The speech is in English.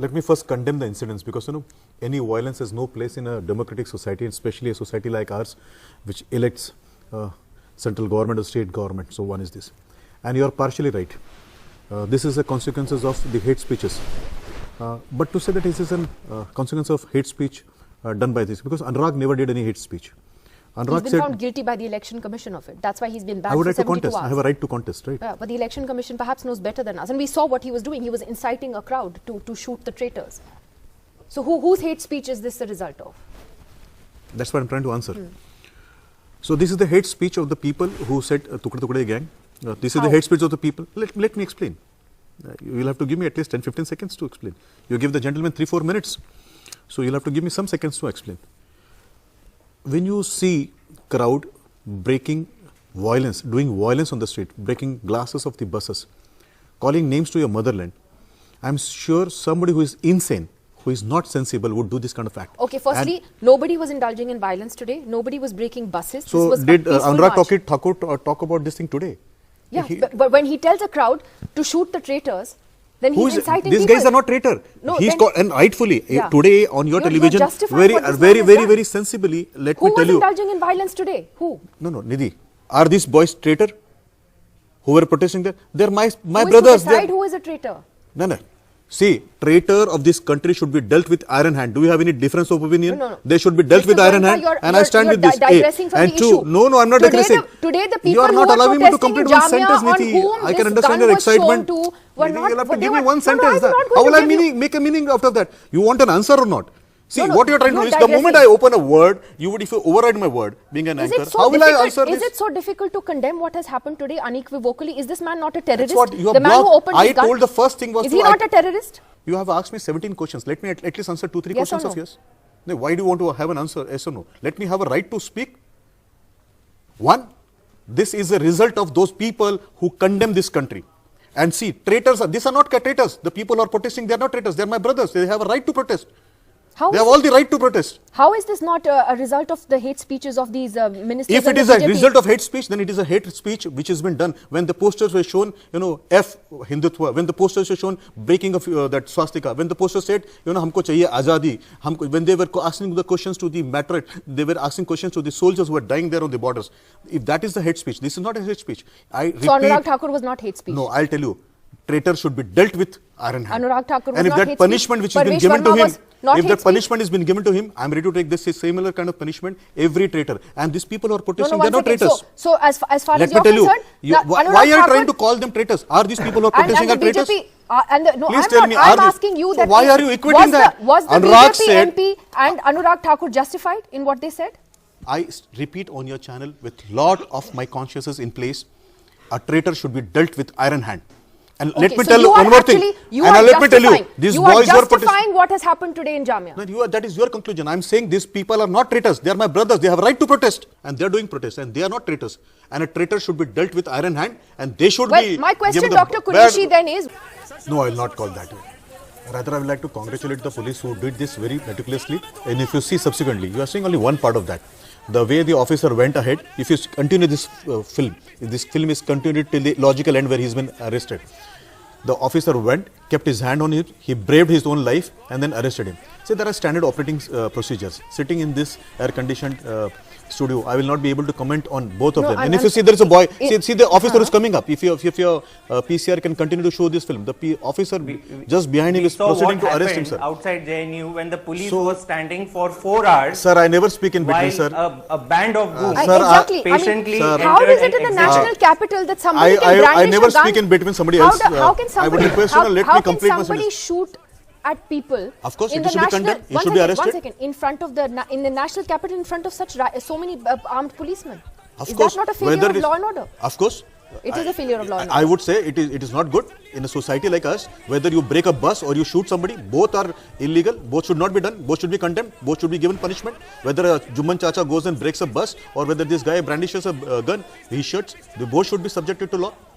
Let me first condemn the incidents, because any violence has no place in a democratic society, especially a society like ours, which elects central government or state government. So one is this, and you are partially right. This is the consequences of the hate speeches. But to say that this is a consequence of hate speech done by this, because Anurag never did any hate speech. Anurag he's been found guilty by the Election Commission of it. That's why he's been banned for 72 contest. hours. I have a right to contest, right? Yeah, but the Election Commission perhaps knows better than us. And we saw what he was doing. He was inciting a crowd to shoot the traitors. So whose hate speech is this a result of? That's what I'm trying to answer. So this is the hate speech of the people who said Tukde Tukde gang. This is the hate speech of the people. Let me explain. You will have to give me at least 10-15 seconds to explain. You give the gentleman 3-4 minutes. So you'll have to give me some seconds to explain. When you see crowd breaking violence, doing violence on the street, breaking glasses of the buses, calling names to your motherland, I'm sure somebody who is insane, who is not sensible, would do this kind of act. Okay, firstly, nobody was indulging in violence today. Nobody was breaking buses. So this was did Anurag Thakur talk about this thing today? Yeah, but when he tells a crowd to shoot the traitors, then he's inciting these people. Guys are not traitor. No, he's and rightfully today on your television, very very sensibly. Let me tell you. Who was indulging in violence today? Who? No, Nidhi. Are these boys traitor? Who were protesting there? They're my brothers. Who is to decide who is a traitor? No. See, traitor of this country should be dealt with iron hand. Do you have any difference of opinion? No. They should be dealt with iron hand. And I stand with this. And two, no, I'm not digressing. Today the people you are not who allowing me to complete one sentence, Nidhi. I can understand your excitement. You'll have to give me one sentence. How will I make a meaning out of that? You want an answer or not? See, what you are trying to do is the moment I open a word, if you override my word, being an anchor, how will I answer this? Is it so difficult to condemn what has happened today unequivocally? Is this man not a terrorist? What you have the man who opened his gun? I told the first thing was... Is he not a terrorist? You have asked me 17 questions. Let me at least answer 2-3 questions of yours. No, why do you want to have an answer, yes or no? Let me have a right to speak. One, this is a result of those people who condemn this country. And see, traitors, these are not traitors. The people who are protesting, they are not traitors. They are my brothers. They have a right to protest. They have all the right to protest. How is this not a result of the hate speeches of these ministers? If it is a result of hate speech, then it is a hate speech which has been done. When the posters were shown, F Hindutva, when the posters were shown breaking of that swastika, when the posters said, humko chahiye azadi, when they were asking the questions to the matriarch, they were asking questions to the soldiers who were dying there on the borders. If that is the hate speech, this is not a hate speech. I repeat, so Anurag Thakur was not hate speech? No, I'll tell you. Traitor should be dealt with iron hand. Anurag Thakur was and if not that punishment which has been given to him, if that punishment has been given to him, I am ready to take this similar kind of punishment. Every traitor, and these people who are protesting, they are not traitors. So as far as Let you're me tell concerned, you, why are you trying to call them traitors? Are these people who are protesting are traitors? Please tell me. I'm asking you that. Why are you equating that? Was the BJP MP and Anurag Thakur justified in what they said? I repeat on your channel with lot of my consciences in place. A traitor should be dealt with iron hand. And let me tell you one more thing. Let me tell you, these boys were justifying what has happened today in Jamia. No, that is your conclusion. I am saying these people are not traitors. They are my brothers. They have a right to protest. And they are doing protest. And they are not traitors. And a traitor should be dealt with iron hand. And they should be... My question, Dr. Qureshi, then is... No, I will not call that way. Rather, I would like to congratulate the police who did this very meticulously. And if you see subsequently, you are seeing only one part of that. The way the officer went ahead, if you continue this film, if this film is continued till the logical end where he's been arrested. The officer went, kept his hand on it, he braved his own life and then arrested him. See, there are standard operating procedures. Sitting in this air-conditioned studio, I will not be able to comment on both of them. And if you see there is a boy, see the officer is coming up. If your PCR can continue to show this film, the officer just behind him is proceeding to arrest him, sir. Outside JNU when the police was standing for 4 hours. Sir, I never speak in between, sir. A band of goons patiently how is it in the national capital that somebody can brandish I never speak in between somebody else. How can somebody, shoot at people? Of course, it should be condemned. He should be arrested. 1 second. In front of in the national capital, in front of so many armed policemen. Of course, is that not a failure of law and order? Of course. It is a failure of law and order. I would say it is not good in a society like us. Whether you break a bus or you shoot somebody, both are illegal. Both should not be done. Both should be condemned. Both should be given punishment. Whether a Jumman Chacha goes and breaks a bus or whether this guy brandishes a gun, he shoots. They both should be subjected to law.